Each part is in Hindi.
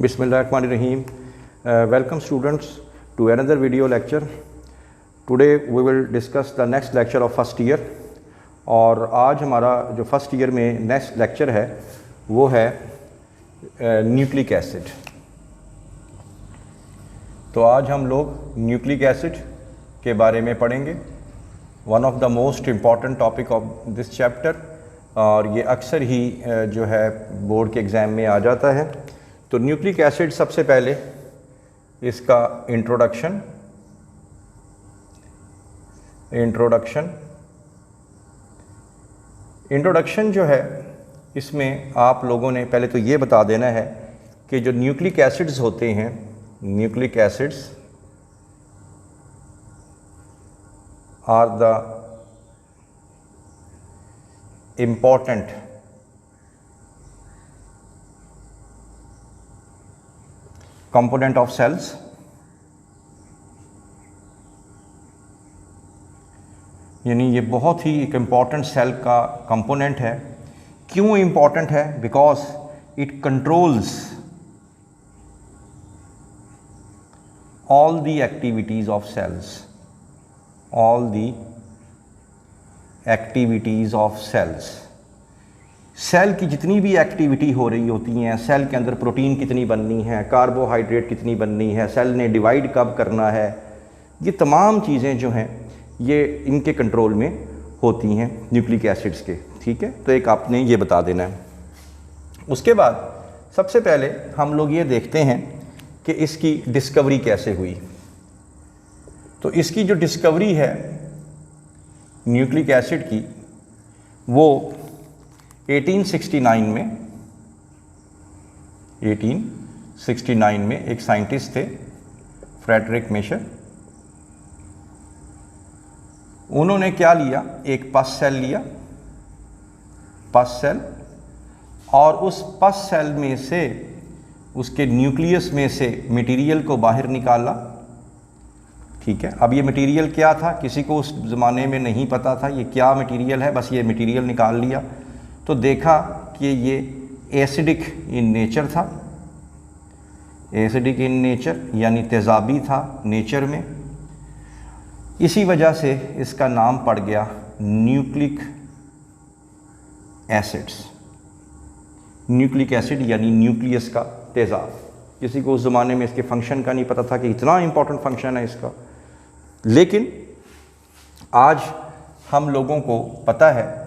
Bismillahirrahmanirrahim. Welcome students to another video lecture. Today we will discuss the next lecture of first year. और आज हमारा जो फर्स्ट ईयर में नेक्स्ट लेक्चर है वो है न्यूक्लिक एसिड। तो आज हम लोग न्यूक्लिक एसिड के बारे में पढ़ेंगे। One of the most important topic of this chapter, और ये अक्सर ही जो है बोर्ड के एग्ज़ाम में आ जाता है। तो न्यूक्लिक एसिड, सबसे पहले इसका इंट्रोडक्शन जो है, इसमें आप लोगों ने पहले तो ये बता देना है कि जो न्यूक्लिक एसिड्स होते हैं, nucleic acids are the important component of cells. यानी ये बहुत ही एक इम्पॉर्टेंट सेल का कंपोनेंट है। क्यों इम्पॉर्टेंट है? Because it controls all the activities of cells, all the activities of cells। Cell की जितनी भी एक्टिविटी हो रही होती हैं, सेल के अंदर प्रोटीन कितनी बननी है, कार्बोहाइड्रेट कितनी बननी है, सेल ने डिवाइड कब करना है, ये तमाम चीज़ें जो हैं ये इनके कंट्रोल में होती हैं न्यूक्लिक एसिड्स के। ठीक है, तो एक आपने ये बता देना है। उसके बाद सबसे पहले हम लोग ये देखते हैं कि इसकी डिस्कवरी कैसे हुई। तो इसकी जो डिस्कवरी है न्यूक्लिक एसिड की, वो 1869 में एक साइंटिस्ट थे, फ्रेडरिक मेशर। उन्होंने क्या लिया, एक पस सेल लिया, पस सेल, और उस पस सेल में से, उसके न्यूक्लियस में से मटेरियल को बाहर निकाला। ठीक है, अब ये मटेरियल क्या था, किसी को उस ज़माने में नहीं पता था ये क्या मटेरियल है, बस ये मटेरियल निकाल लिया। तो देखा कि ये एसिडिक इन नेचर था, एसिडिक इन नेचर यानी तेज़ाबी था नेचर में। इसी वजह से इसका नाम पड़ गया न्यूक्लिक एसिड्स। न्यूक्लिक एसिड यानी न्यूक्लियस का तेज़ाब। किसी को उस ज़माने में इसके फंक्शन का नहीं पता था कि इतना इम्पोर्टेंट फंक्शन है इसका, लेकिन आज हम लोगों को पता है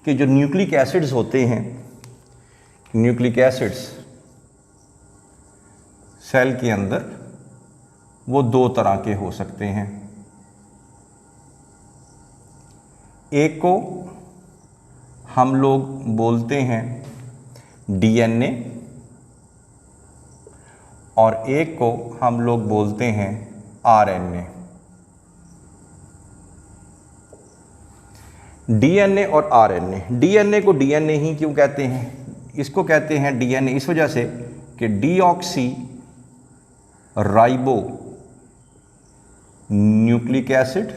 कि जो न्यूक्लिक एसिड्स होते हैं, न्यूक्लिक एसिड्स सेल के अंदर वो दो तरह के हो सकते हैं। एक को हम लोग बोलते हैं डीएनए, और एक को हम लोग बोलते हैं आरएनए। डीएनए और आरएनए। डीएनए को डीएनए ही क्यों कहते हैं? इसको कहते हैं डीएनए इस वजह से कि डीऑक्सी राइबो न्यूक्लिक एसिड,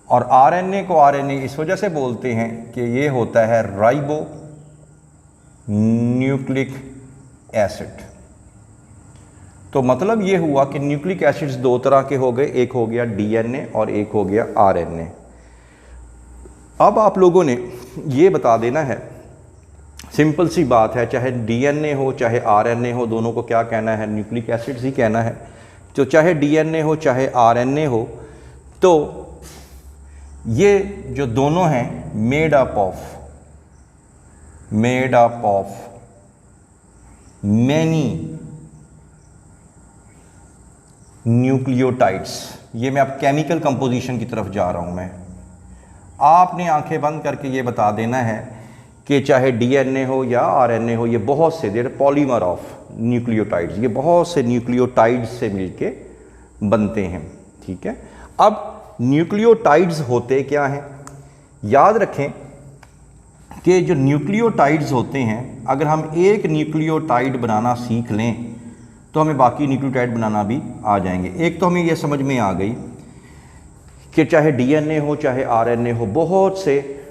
और आरएनए को आरएनए इस वजह से बोलते हैं कि ये होता है राइबो न्यूक्लिक एसिड। तो मतलब ये हुआ कि न्यूक्लिक एसिड्स दो तरह के हो गए, एक हो गया डीएनए और एक हो गया आरएनए। अब आप लोगों ने ये बता देना है, सिंपल सी बात है, चाहे डीएनए हो चाहे आरएनए हो, दोनों को क्या कहना है, न्यूक्लिक एसिड्स ही कहना है। तो चाहे डीएनए हो चाहे आरएनए हो, तो ये जो दोनों हैं made up of many nucleotides. ये मैं अब केमिकल कंपोजिशन की तरफ जा रहा हूं। मैं आपने आंखें बंद करके ये बता देना है कि चाहे डीएनए हो या आरएनए हो, ये बहुत से, देर पॉलीमर ऑफ न्यूक्लियोटाइड्स, ये बहुत से न्यूक्लियोटाइड्स से मिलके बनते हैं। ठीक है, अब न्यूक्लियोटाइड्स होते क्या हैं? याद रखें कि जो न्यूक्लियोटाइड्स होते हैं, अगर हम एक न्यूक्लियोटाइड बनाना सीख लें तो हमें बाकी न्यूक्लियोटाइड बनाना भी आ जाएंगे। एक तो हमें यह समझ में आ गई कि चाहे डीएनए हो चाहे आरएनए हो, बहुत से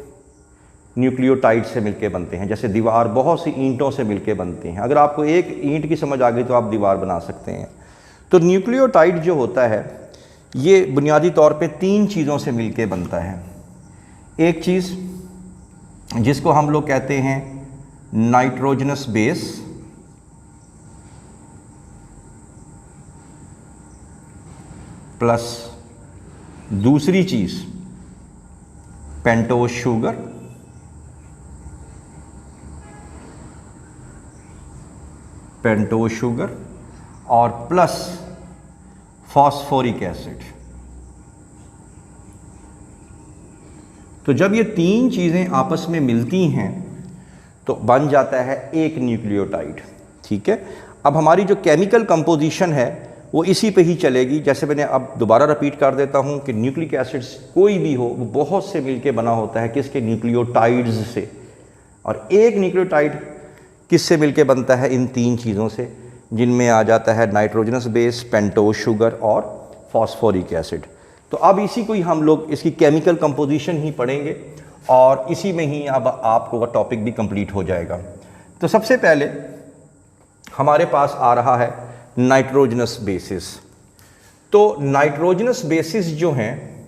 न्यूक्लियोटाइड से मिलके बनते हैं। जैसे दीवार बहुत सी ईंटों से मिलके बनते हैं। अगर आपको एक ईंट की समझ आ गई तो आप दीवार बना सकते हैं। तो न्यूक्लियोटाइड जो होता है ये बुनियादी तौर पे 3 चीज़ों से मिलके बनता है। एक चीज़ जिसको हम लोग कहते हैं नाइट्रोजनस बेस, प्लस दूसरी चीज़ पेंटोज शुगर, और प्लस फॉस्फोरिक एसिड। तो जब ये 3 चीज़ें आपस में मिलती हैं तो बन जाता है एक न्यूक्लियोटाइड। ठीक है, अब हमारी जो केमिकल कंपोजिशन है वो इसी पे ही चलेगी। जैसे मैंने अब दोबारा रिपीट कर देता हूँ कि न्यूक्लिक एसिड्स कोई भी हो वो बहुत से मिलके बना होता है किसके, न्यूक्लियोटाइड्स से। और एक न्यूक्लियोटाइड किससे मिलके बनता है, इन 3 चीज़ों से, जिनमें आ जाता है नाइट्रोजनस बेस, पेंटोज शुगर और फॉस्फोरिक एसिड। तो अब इसी को ही हम लोग इसकी केमिकल कंपोजिशन ही पढ़ेंगे और इसी में ही अब आपको वह टॉपिक भी कंप्लीट हो जाएगा। तो सबसे पहले हमारे पास आ रहा है नाइट्रोजनस बेसिस। तो नाइट्रोजनस बेसिस जो हैं,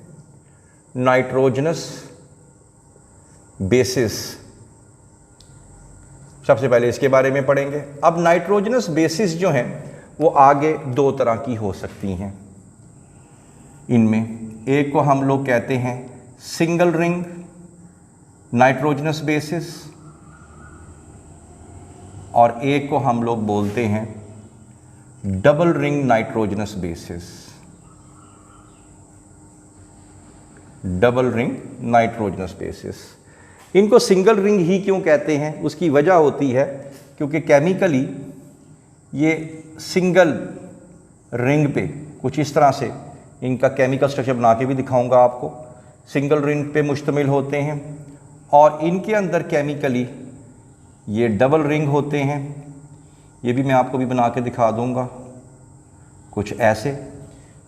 नाइट्रोजनस बेसिस, सबसे पहले इसके बारे में पढ़ेंगे। अब नाइट्रोजनस बेसिस जो हैं वो आगे 2 तरह की हो सकती हैं। इनमें एक को हम लोग कहते हैं सिंगल रिंग नाइट्रोजनस बेसिस और एक को हम लोग बोलते हैं double ring nitrogenous bases. Double ring nitrogenous bases. इनको सिंगल रिंग ही क्यों कहते हैं, उसकी वजह होती है क्योंकि केमिकली ये सिंगल रिंग पे कुछ इस तरह से इनका केमिकल स्ट्रक्चर बना के भी दिखाऊंगा आपको, सिंगल रिंग पे मुश्तमिल होते हैं और इनके अंदर केमिकली ये डबल रिंग होते हैं। ये भी मैं आपको भी बना के दिखा दूंगा कुछ ऐसे।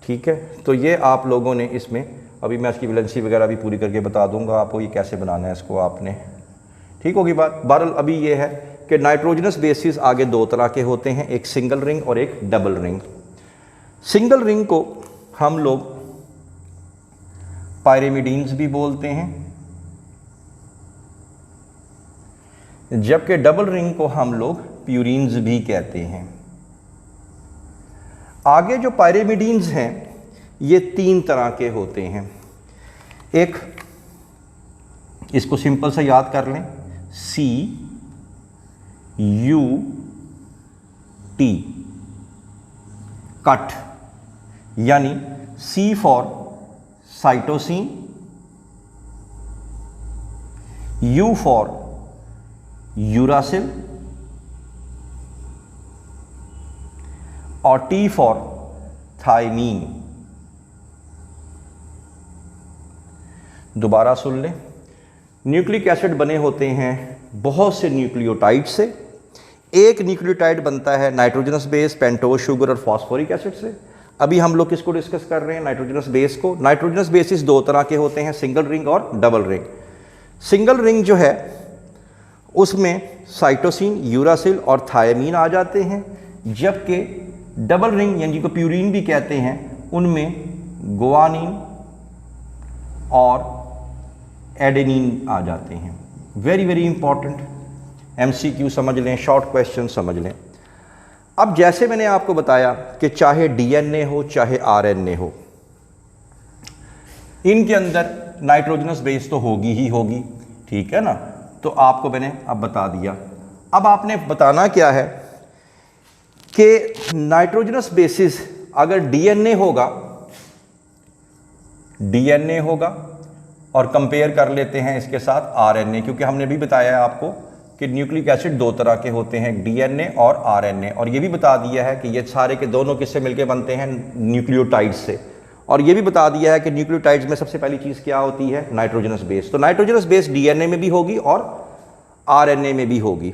ठीक है, तो ये आप लोगों ने इसमें, अभी मैं इसकी वैलेंसी वगैरह भी पूरी करके बता दूंगा आपको ये कैसे बनाना है इसको आपने। ठीक होगी बात। बहरहाल अभी ये है कि नाइट्रोजनस बेसिस आगे 2 तरह के होते हैं, एक सिंगल रिंग और एक डबल रिंग। सिंगल रिंग को हम लोग पायरिमिडीन्स भी बोलते हैं, जबकि डबल रिंग को हम लोग प्यूरीन्स भी कहते हैं। आगे जो पायरिमिडीन्स हैं ये 3 तरह के होते हैं। एक, इसको सिंपल सा याद कर लें, CUT, कट, यानी C for cytosine, U for uracil और T फॉर थायमीन। दोबारा सुन लें, न्यूक्लिक एसिड बने होते हैं बहुत से न्यूक्लियोटाइड से। एक न्यूक्लियोटाइड बनता है नाइट्रोजनस बेस, पेंटोज शुगर और फॉस्फोरिक एसिड से। अभी हम लोग किसको डिस्कस कर रहे हैं, नाइट्रोजनस बेस को। नाइट्रोजनस बेसिस 2 तरह के होते हैं, सिंगल रिंग और डबल रिंग। सिंगल रिंग जो है उसमें साइटोसिन, यूरासिल और थायमीन आ जाते हैं, जबकि डबल रिंग यानी जिनको प्यूरीन भी कहते हैं उनमें गुआनिन और एडेनिन आ जाते हैं। वेरी वेरी इंपॉर्टेंट, MCQ समझ लें, शॉर्ट क्वेश्चन समझ लें। अब जैसे मैंने आपको बताया कि चाहे DNA हो चाहे RNA हो, इनके अंदर नाइट्रोजनस बेस तो होगी ही होगी। ठीक है ना, तो आपको मैंने अब बता दिया। अब आपने बताना क्या है कि नाइट्रोजनस बेसिस अगर DNA होगा और कंपेयर कर लेते हैं इसके साथ RNA, क्योंकि हमने भी बताया है आपको कि न्यूक्लिक एसिड 2 तरह के होते हैं, DNA और RNA, और ये भी बता दिया है कि ये सारे के दोनों किससे मिलके बनते हैं, न्यूक्लियोटाइड से। और ये भी बता दिया है कि न्यूक्लियोटाइड्स में सबसे पहली चीज़ क्या होती है, नाइट्रोजनस बेस। तो नाइट्रोजनस बेस DNA में भी होगी और RNA में भी होगी।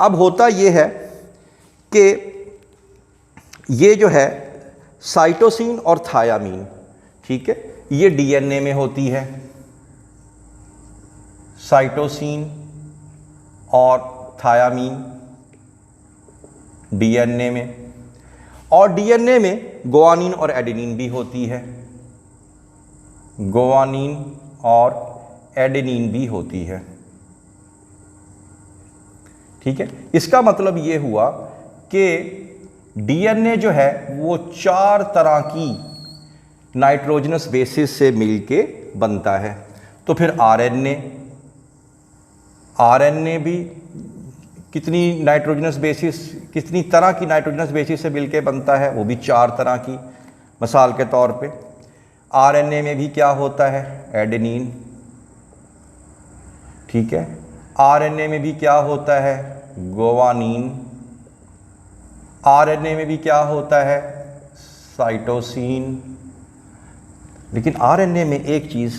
अब होता ये है कि ये जो है साइटोसिन और थायामीन, ठीक है, ये DNA में होती है। साइटोसिन और थायामीन डीएनए में, और डीएनए में गुआनिन और एडेनिन भी होती है, गुआनिन और एडेनिन भी होती है। ठीक है, इसका मतलब ये हुआ कि डीएनए जो है वो 4 तरह की नाइट्रोजनस बेसिस से मिलके बनता है। तो फिर आरएनए भी कितनी नाइट्रोजनस बेसिस, कितनी तरह की नाइट्रोजनस बेसिस से मिलके बनता है, वो भी 4 तरह की। मिसाल के तौर पे आरएनए में भी क्या होता है, एडेनिन। ठीक है, आरएनए में भी क्या होता है, गुआनिन। आरएनए में भी क्या होता है, साइटोसिन। लेकिन आरएनए में एक चीज़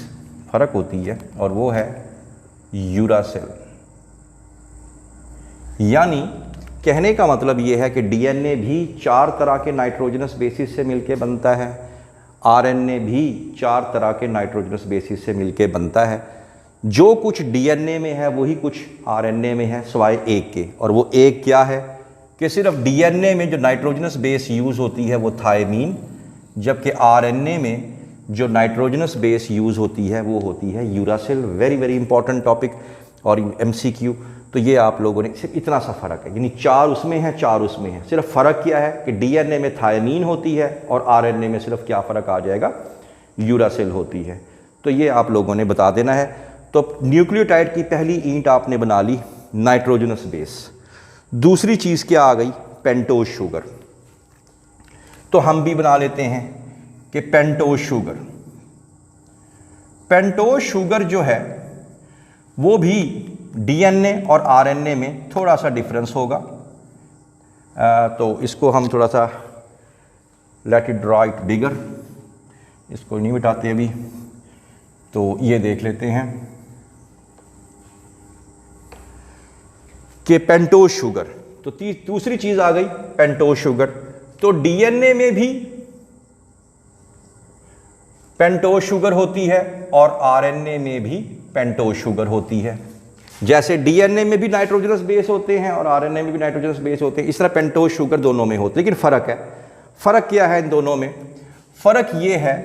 फ़र्क होती है और वो है यूरासिल। यानी कहने का मतलब ये है कि डीएनए भी 4 तरह के नाइट्रोजनस बेसिस से मिलके बनता है, आरएनए भी 4 तरह के नाइट्रोजनस बेसिस से मिलके बनता है। जो कुछ डीएनए में है वही कुछ आरएनए में है, सिवाय एक के। और वो एक क्या है कि सिर्फ डीएनए में जो नाइट्रोजनस बेस यूज़ होती है वो थायमीन, जबकि आरएनए में जो नाइट्रोजनस बेस यूज़ होती है वो होती है uracil. Very very important topic और एमसीक्यू। तो ये आप लोगों ने सिर्फ इतना सा फ़र्क है, यानी 4 उसमें है 4 उसमें है। सिर्फ फ़र्क क्या है कि डीएनए में थायमीन होती है और आरएनए में सिर्फ क्या फ़र्क आ जाएगा, यूरासिल होती है। तो ये आप लोगों ने बता देना है। तो न्यूक्लियोटाइड की पहली ईंट आपने बना ली, नाइट्रोजनस बेस। दूसरी चीज़ क्या आ गई, पेंटोज शुगर। तो हम भी बना लेते हैं कि पेंटोज शुगर। पेंटोज शुगर जो है वो भी डीएनए और आरएनए में थोड़ा सा डिफरेंस होगा। तो इसको हम थोड़ा सा let it draw it bigger, इसको नहीं मिटाते अभी। तो ये देख लेते हैं कि पेंटोज शुगर। तो दूसरी चीज़ आ गई पेंटोज शुगर। तो डीएनए में भी पेंटोज शुगर होती है और आरएनए में भी पेंटोज शुगर होती है। जैसे डीएनए में भी नाइट्रोजनस बेस होते हैं और आरएनए में भी नाइट्रोजनस बेस होते हैं, इस तरह पेंटोज शुगर दोनों में होते हैं। लेकिन फ़र्क है, फ़र्क क्या है इन दोनों में? फ़र्क ये है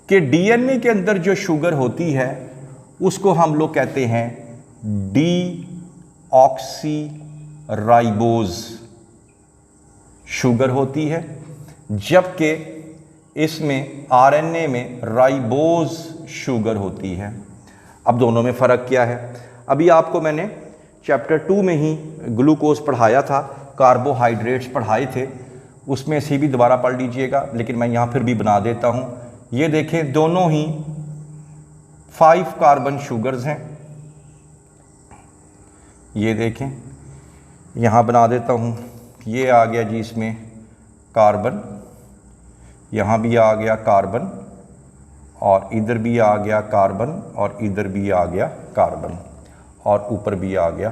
कि डीएनए के अंदर जो शुगर होती है उसको हम लोग कहते हैं डीऑक्सीराइबोज शुगर होती है, जबकि इसमें आरएनए में राइबोज शुगर होती है। अब दोनों में फ़र्क क्या है? अभी आपको मैंने चैप्टर 2 में ही ग्लूकोज पढ़ाया था, कार्बोहाइड्रेट्स पढ़ाए थे, उसमें से भी दोबारा पढ़ लीजिएगा। लेकिन मैं यहाँ फिर भी बना देता हूँ। ये देखें, दोनों ही 5 कार्बन शुगर्स हैं। ये देखें, यहाँ बना देता हूँ। ये आ गया जी इसमें कार्बन, यहाँ भी आ गया कार्बन, और इधर भी आ गया कार्बन, और इधर भी आ गया कार्बन, और ऊपर भी आ गया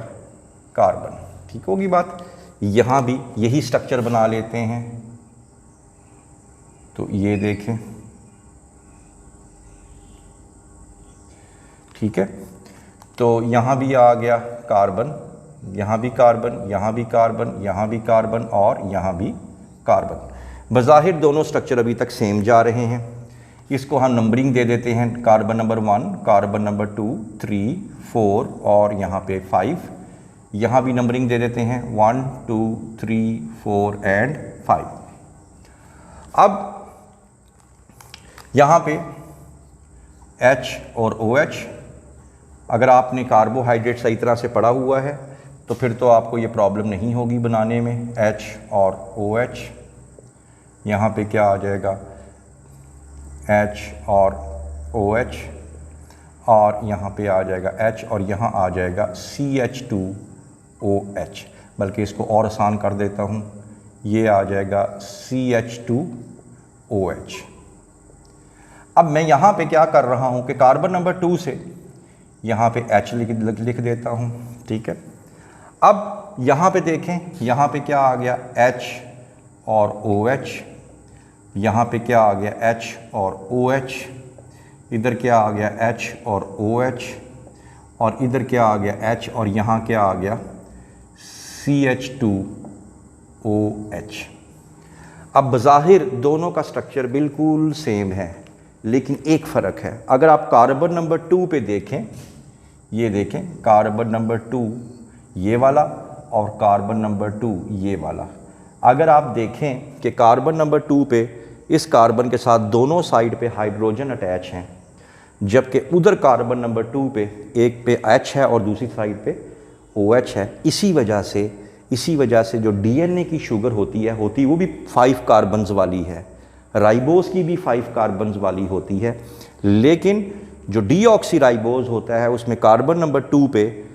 कार्बन। ठीक होगी बात? यहाँ भी यही स्ट्रक्चर बना लेते हैं। तो ये देखें, ठीक है। तो यहाँ भी आ गया कार्बन, यहाँ भी कार्बन, यहाँ भी कार्बन, यहाँ भी कार्बन, और यहाँ भी कार्बन। बज़ाहिर दोनों स्ट्रक्चर अभी तक सेम जा रहे हैं। इसको हम नंबरिंग दे देते हैं, कार्बन नंबर 1, कार्बन नंबर 2, 3, 4 और यहाँ पे 5। यहाँ भी नंबरिंग दे देते हैं 1, 2, 3, 4 एंड 5। अब यहाँ पे H और OH, अगर आपने कार्बोहाइड्रेट सही तरह से पढ़ा हुआ है तो फिर तो आपको ये प्रॉब्लम नहीं होगी बनाने में। H और OH, यहाँ पे क्या आ जाएगा, H और OH, और यहाँ पे आ जाएगा H, और यहाँ आ जाएगा CH2OH। बल्कि इसको और आसान कर देता हूँ, ये आ जाएगा CH2OH। अब मैं यहाँ पे क्या कर रहा हूँ कि कार्बन नंबर 2 से यहाँ पे H लिख देता हूँ। ठीक है। अब यहाँ पे देखें, यहाँ पे क्या आ गया, H और OH, यहाँ पे क्या आ गया, H और OH, इधर क्या आ गया, H और OH, और इधर क्या आ गया H, और यहाँ क्या आ गया CH2OH। अब बज़ाहिर दोनों का स्ट्रक्चर बिल्कुल सेम है, लेकिन एक फ़र्क है। अगर आप कार्बन नंबर 2 पे देखें, ये देखें कार्बन नंबर 2 ये वाला और कार्बन नंबर 2 ये वाला, अगर आप देखें कि कार्बन नंबर 2 पे इस कार्बन के साथ दोनों साइड पे हाइड्रोजन अटैच हैं, जबकि उधर कार्बन नंबर 2 पे एक पे H है और दूसरी साइड पे OH है। इसी वजह से जो DNA की शुगर होती वो भी 5 कार्बन्स वाली है, राइबोस की भी 5 कार्बन्स वाली होती है, लेकिन जो डीऑक्सीराइबोस होता है उसमें कार्बन नंबर 2 पे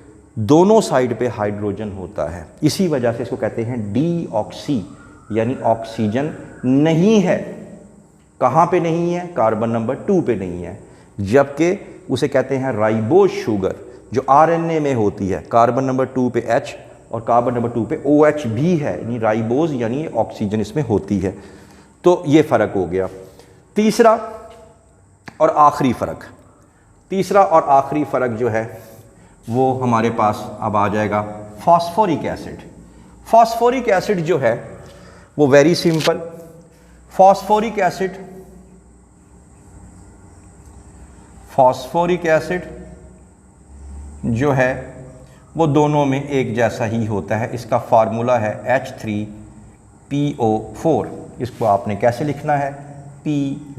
दोनों साइड पे हाइड्रोजन होता है। इसी वजह से इसको कहते हैं डीऑक्सी, यानी ऑक्सीजन नहीं है। कहाँ पे नहीं है? कार्बन नंबर 2 पे नहीं है, जबकि उसे कहते हैं राइबोस शुगर जो RNA में होती है। कार्बन नंबर 2 पे H और कार्बन नंबर 2 पे OH भी है, यानी राइबोस यानी ऑक्सीजन इसमें होती है। तो ये फ़र्क हो गया। तीसरा और आखिरी फ़र्क जो है वो हमारे पास अब आ जाएगा फॉस्फोरिक एसिड। फॉस्फोरिक एसिड जो है वो वेरी सिंपल, फॉस्फोरिक एसिड जो है वो दोनों में एक जैसा ही होता है। इसका फार्मूला है H3PO4। इसको आपने कैसे लिखना है? P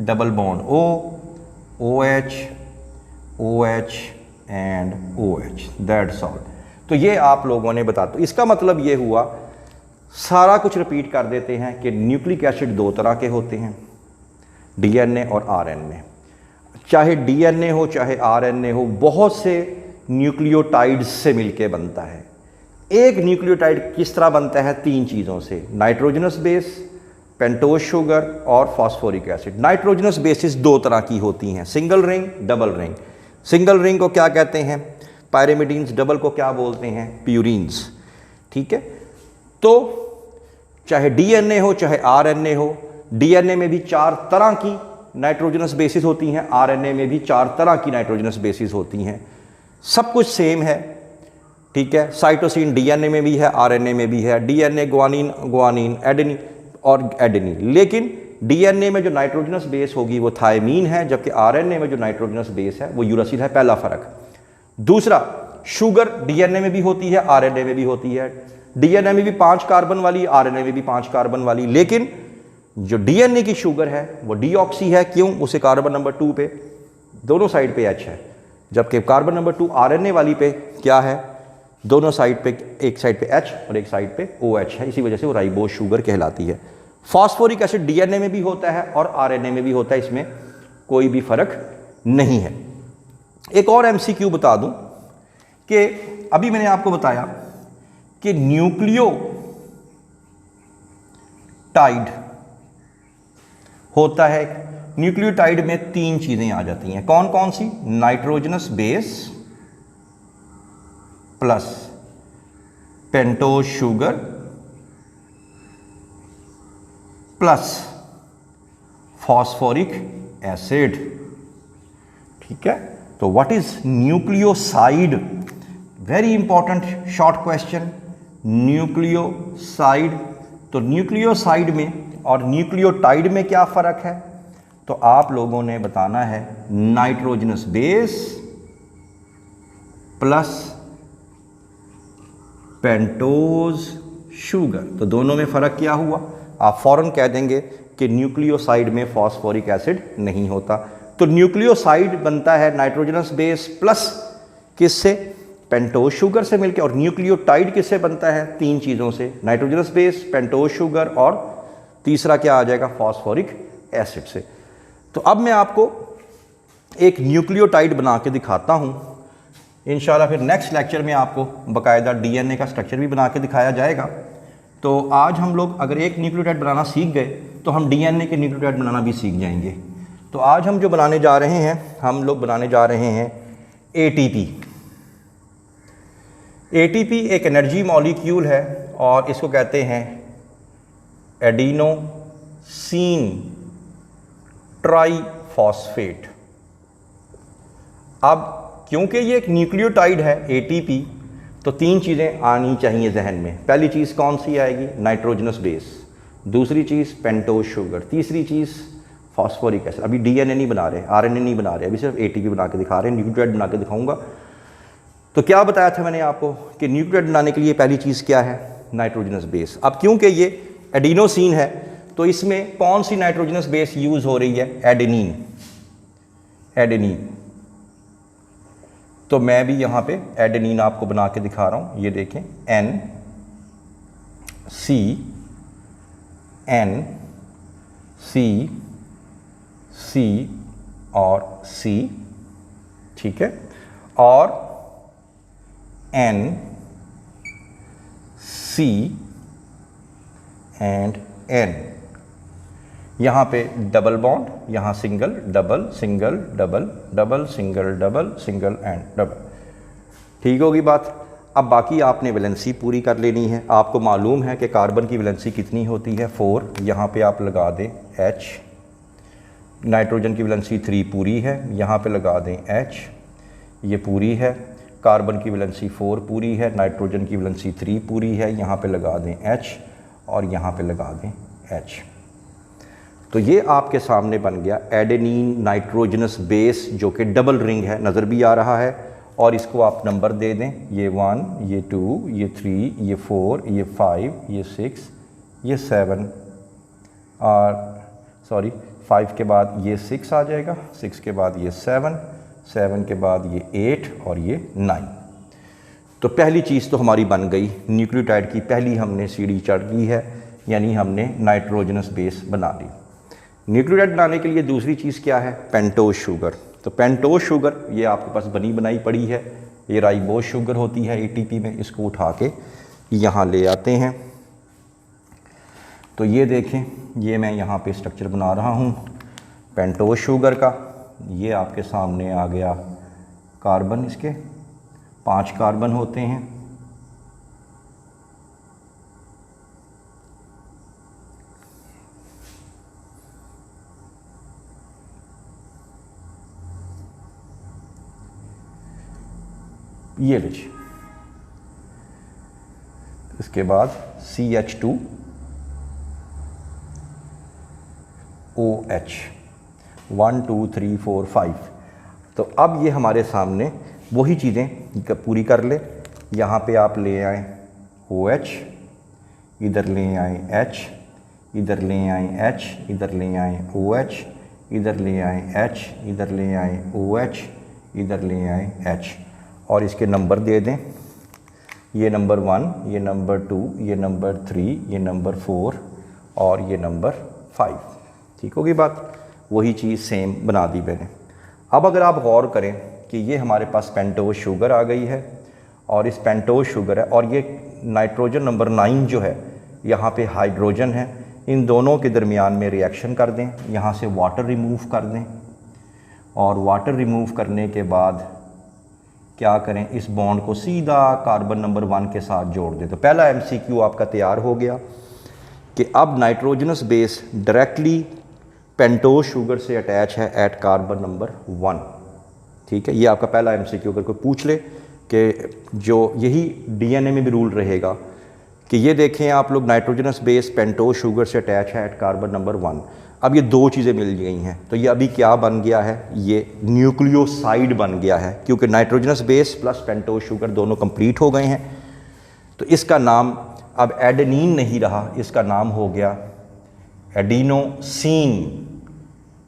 double bond O, OH, OH and OH, that's all. तो ये आप लोगों ने बता, तो इसका मतलब ये हुआ, सारा कुछ रिपीट कर देते हैं कि न्यूक्लिक एसिड 2 तरह के होते हैं, DNA और RNA। चाहे DNA हो चाहे RNA हो, बहुत से न्यूक्लियोटाइड्स से मिलके बनता है। एक न्यूक्लियोटाइड किस तरह बनता है? 3 चीज़ों से, नाइट्रोजनस बेस, पेंटोज शुगर और फॉस्फोरिक एसिड। नाइट्रोजनस बेसिस 2 तरह की होती हैं, single ring, double ring. Single ring को क्या कहते हैं? पायरिमिडीन्स। डबल को क्या बोलते हैं? प्यूरिन्स। ठीक है, तो चाहे DNA हो चाहे RNA हो, DNA में भी 4 तरह की नाइट्रोजनस बेसिस होती हैं, RNA में भी 4 तरह की नाइट्रोजनस बेसिस होती हैं। सब कुछ सेम है, ठीक है। साइटोसिन DNA में भी है, RNA में भी है, DNA ग्वानिन, एडेनिन और एडेनिन। लेकिन DNA में जो नाइट्रोजनस बेस होगी वो थायमीन है, जबकि RNA में जो नाइट्रोजनस बेस है वो यूरासिल है। पहला फ़र्क। दूसरा, शुगर DNA में भी होती है, RNA में भी होती है। DNA में भी 5 कार्बन वाली, RNA में भी 5 कार्बन वाली, लेकिन जो DNA की शुगर है वो डीऑक्सी है। क्यों? उसे कार्बन नंबर 2 पे दोनों साइड पे H है, जबकि कार्बन नंबर 2 RNA वाली पे क्या है? दोनों साइड पे, एक साइड पे H और एक साइड पे OH है। इसी वजह से वो राइबोस शुगर कहलाती है। फॉस्फोरिक एसिड DNA में भी होता है और RNA में भी होता है, इसमें कोई भी फर्क नहीं है। एक और MCQ बता दूं कि अभी मैंने आपको बताया कि न्यूक्लियोटाइड होता है। न्यूक्लियोटाइड में 3 चीजें आ जाती हैं। कौन कौन सी? Nitrogenous base plus pentose sugar plus phosphoric acid. ठीक है, तो what is nucleoside? Very important short question, nucleoside. तो न्यूक्लियोसाइड में और न्यूक्लियोटाइड में क्या फ़र्क है? तो आप लोगों ने बताना है nitrogenous base plus pentose sugar. तो दोनों में फ़र्क क्या हुआ? आप फ़ौरन कह देंगे कि न्यूक्लियोसाइड में फॉस्फोरिक एसिड नहीं होता। तो न्यूक्लियोसाइड बनता है नाइट्रोजनस बेस प्लस किससे? पेंटोज शुगर से मिलकर। और न्यूक्लियोटाइड किससे बनता है? 3 चीज़ों से, नाइट्रोजनस बेस, पेंटोज शुगर और तीसरा क्या आ जाएगा? फॉस्फोरिक एसिड से। तो अब मैं आपको एक न्यूक्लियोटाइड बना के दिखाता हूँ। इंशाल्लाह फिर नेक्स्ट लेक्चर में आपको बाकायदा DNA का स्ट्रक्चर भी बना के दिखाया जाएगा। तो आज हम लोग अगर एक न्यूक्लियोटाइड बनाना सीख गए तो हम DNA के न्यूक्लियोटाइड बनाना भी सीख जाएंगे। तो आज हम जो बनाने जा रहे हैं, हम लोग बनाने जा रहे हैं ATP। ATP एक एनर्जी मॉलिक्यूल है और इसको कहते हैं एडिनोसिन ट्राईफॉस्फेट। अब क्योंकि ये एक न्यूक्लियोटाइड है एटीपी, तो तीन चीज़ें आनी चाहिए जहन में। पहली चीज़ कौन सी आएगी? Nitrogenous base. दूसरी चीज़ पेंटोज शुगर। तीसरी चीज़ फॉस्फोरिक एसिड। अभी डीएनए नहीं बना रहे, आरएनए नहीं बना रहे, अभी सिर्फ एटीपी बना के दिखा रहे हैं, न्यूक्लियोटाइड बना के दिखाऊंगा। तो क्या बताया था मैंने आपको कि न्यूक्लियोटाइड बनाने के लिए पहली चीज़ क्या है? Nitrogenous base. अब क्योंकि ये एडिनोसिन है तो इसमें कौन सी नाइट्रोजनस बेस यूज़ हो रही है? एडेनिन। एडेनिन। तो मैं भी यहाँ पे एडेनिन आपको बना के दिखा रहा हूँ, ये देखें, एन सी सी और सी, ठीक है, और एन सी एंड एन। यहाँ पे डबल बॉन्ड, यहाँ single double single double double single double single and double. ठीक होगी बात। अब बाकी आपने वैलेंसी पूरी कर लेनी है। आपको मालूम है कि कार्बन की वैलेंसी कितनी होती है? 4। यहाँ पे आप लगा दें H। नाइट्रोजन की वैलेंसी 3 पूरी है, यहाँ पे लगा दें H, ये पूरी है। कार्बन की वैलेंसी 4 पूरी है, नाइट्रोजन की वैलेंसी 3 पूरी है, यहाँ पे लगा दें H और यहाँ पे लगा दें H। तो ये आपके सामने बन गया एडेनिन नाइट्रोजनस बेस, जो कि डबल रिंग है, नज़र भी आ रहा है। और इसको आप नंबर दे दें, ये 1, ये 2, ये 3, ये 4, ये 5, ये 6, ये 7, और सॉरी 5 के बाद ये 6 आ जाएगा, 6 के बाद ये 7, 7 के बाद ये 8 और ये 9। तो पहली चीज़ तो हमारी बन गई, न्यूक्लियोटाइड की पहली हमने सीढ़ी चढ़ ली है, यानी हमने नाइट्रोजनस बेस बना ली। न्यूक्लियोटाइड बनाने के लिए दूसरी चीज़ क्या है? Pentose sugar. तो पेंटोज शुगर ये आपके पास बनी बनाई पड़ी है, ये राइबोज शुगर होती है एटीपी में। इसको उठा के यहाँ ले आते हैं। तो ये देखें, ये मैं यहाँ पे स्ट्रक्चर बना रहा हूँ पेंटोज शुगर का। ये आपके सामने आ गया कार्बन, इसके 5 कार्बन होते हैं। ये लीजिए, इसके बाद CH2OH, 1 2 3 4 5। तो अब ये हमारे सामने वही चीज़ें पूरी कर ले। यहाँ पे आप ले आए OH, इधर ले आए H, इधर ले आए H, इधर ले आए OH, इधर ले आए H, इधर ले आए OH, इधर ले आए H, और इसके नंबर दे दें, ये नंबर 1, ये नंबर 2, ये नंबर 3, ये नंबर 4 और ये नंबर 5। ठीक होगी बात। वही चीज़ सेम बना दी मैंने। अब अगर आप गौर करें कि ये हमारे पास पेंटोज शुगर आ गई है और इस पेंटोज शुगर है, और ये नाइट्रोजन नंबर 9 जो है यहाँ पे हाइड्रोजन है, इन दोनों के दरमियान में रिएक्शन कर दें, यहाँ से वाटर रिमूव कर दें, और वाटर रिमूव करने के बाद क्या करें, इस बॉन्ड को सीधा कार्बन नंबर 1 के साथ जोड़ दें। तो पहला MCQ आपका तैयार हो गया कि अब nitrogenous base directly pentose sugar से अटैच है एट कार्बन नंबर 1। ठीक है, ये आपका पहला MCQ। अगर कोई पूछ ले कि जो यही DNA में भी रूल रहेगा कि ये देखें आप लोग, नाइट्रोजनस बेस पेंटोज शुगर से अटैच है एट कार्बन नंबर 1। अब ये दो चीज़ें मिल गई हैं, तो ये अभी क्या बन गया है? ये न्यूक्लियोसाइड बन गया है, क्योंकि nitrogenous base plus pentose sugar दोनों कंप्लीट हो गए हैं। तो इसका नाम अब एडेनिन नहीं रहा, इसका नाम हो गया एडिनोसिन।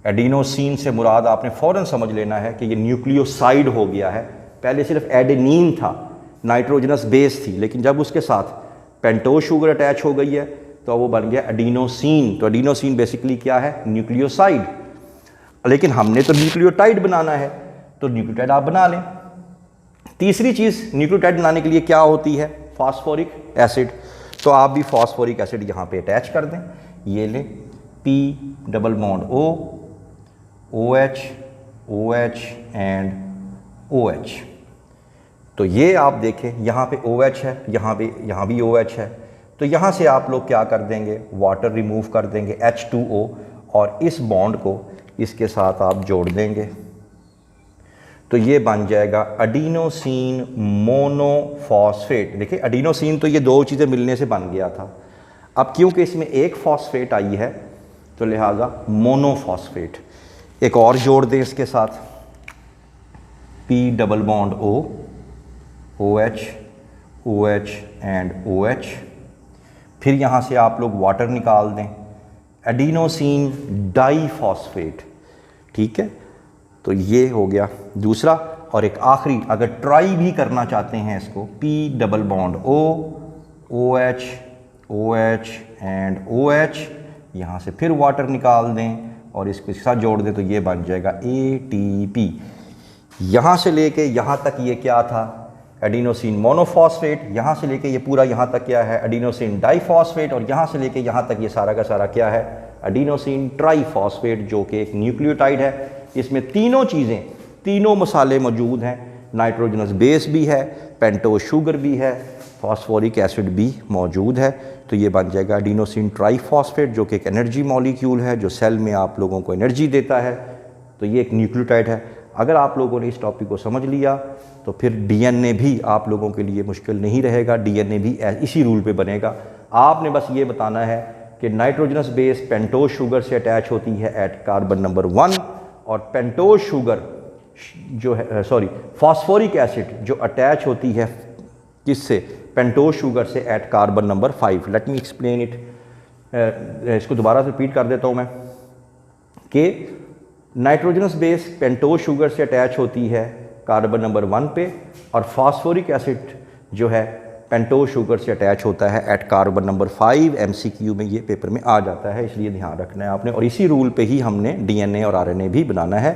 एडिनोसिन से मुराद आपने फ़ौरन समझ लेना है कि ये न्यूक्लियोसाइड हो गया है। पहले सिर्फ एडेनिन था, नाइट्रोजनस बेस थी, लेकिन जब उसके साथ पेंटोज शुगर अटैच हो गई है तो वो बन गया एडिनोसिन। तो एडिनोसिन बेसिकली क्या है? न्यूक्लियोसाइड। लेकिन हमने तो न्यूक्लियोटाइड बनाना है, तो न्यूक्लियोटाइड आप बना लें। तीसरी चीज़ न्यूक्लियोटाइड बनाने के लिए क्या होती है? Phosphoric acid. तो आप भी फास्फोरिक एसिड यहाँ पे अटैच कर दें। ये लें, P double bond O, OH, OH and OH। तो ये आप देखें, यहाँ पे OH है, यहाँ भी OH है। तो यहाँ से आप लोग क्या कर देंगे? वाटर रिमूव कर देंगे, H2O, और इस बॉन्ड को इसके साथ आप जोड़ देंगे। तो ये बन जाएगा एडिनोसिन मोनोफॉस्फेट। देखिए एडिनोसिन तो ये दो चीज़ें मिलने से बन गया था, अब क्योंकि इसमें एक फॉस्फेट आई है तो लिहाजा मोनोफॉस्फेट। एक और जोड़ दें इसके साथ, P double bond O, OH, OH and OH। फिर यहाँ से आप लोग वाटर निकाल दें, एडिनोसिन डाईफॉस्फेट। ठीक है, तो ये हो गया दूसरा। और एक आखिरी अगर ट्राई भी करना चाहते हैं इसको, P double bond O, OH, OH and OH, यहाँ से फिर वाटर निकाल दें और इसके साथ जोड़ दें तो ये बन जाएगा ATP। यहाँ से लेके यहाँ तक ये क्या था, एडिनोसिन मोनोफॉस्फेट। यहाँ से लेके ये पूरा यहाँ तक क्या है, एडिनोसिन डाईफॉस्फेट। और यहाँ से लेके यहाँ तक ये सारा का सारा क्या है, एडिनोसिन ट्राईफॉस्फेट, जो कि एक न्यूक्लियोटाइड है। इसमें तीनों चीज़ें, तीनों मसाले मौजूद हैं, नाइट्रोजनस बेस भी है, पेंटोज शुगर भी है, फॉस्फोरिक एसिड भी मौजूद है। तो ये बन जाएगा एडिनोसिन ट्राईफॉस्फेट, जो कि एक एनर्जी मॉलिक्यूल है जो सेल में आप लोगों को एनर्जी देता है। तो ये एक न्यूक्लियोटाइड है। अगर आप लोगों ने इस टॉपिक को समझ लिया तो फिर डीएनए भी आप लोगों के लिए मुश्किल नहीं रहेगा, डीएनए भी इसी रूल पे बनेगा। आपने बस ये बताना है कि नाइट्रोजनस बेस पेंटोज शुगर से अटैच होती है एट कार्बन नंबर 1, और पेंटोज शुगर जो है, सॉरी, फॉस्फोरिक एसिड जो अटैच होती है किससे, पेंटोज शुगर से at carbon number 5। Let me explain it. इसको दोबारा से रिपीट कर देता हूँ मैं कि नाइट्रोजनस बेस पेंटोज शुगर से अटैच होती है कार्बन नंबर 1 पे, और फॉस्फोरिक एसिड जो है पेंटोज शुगर से अटैच होता है एट कार्बन नंबर 5। MCQ में ये पेपर में आ जाता है, इसलिए ध्यान रखना है आपने। और इसी रूल पे ही हमने DNA और RNA भी बनाना है।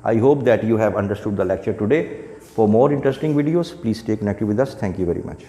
I hope that you have understood the lecture today. For more interesting videos, please stay connected with us. Thank you very much.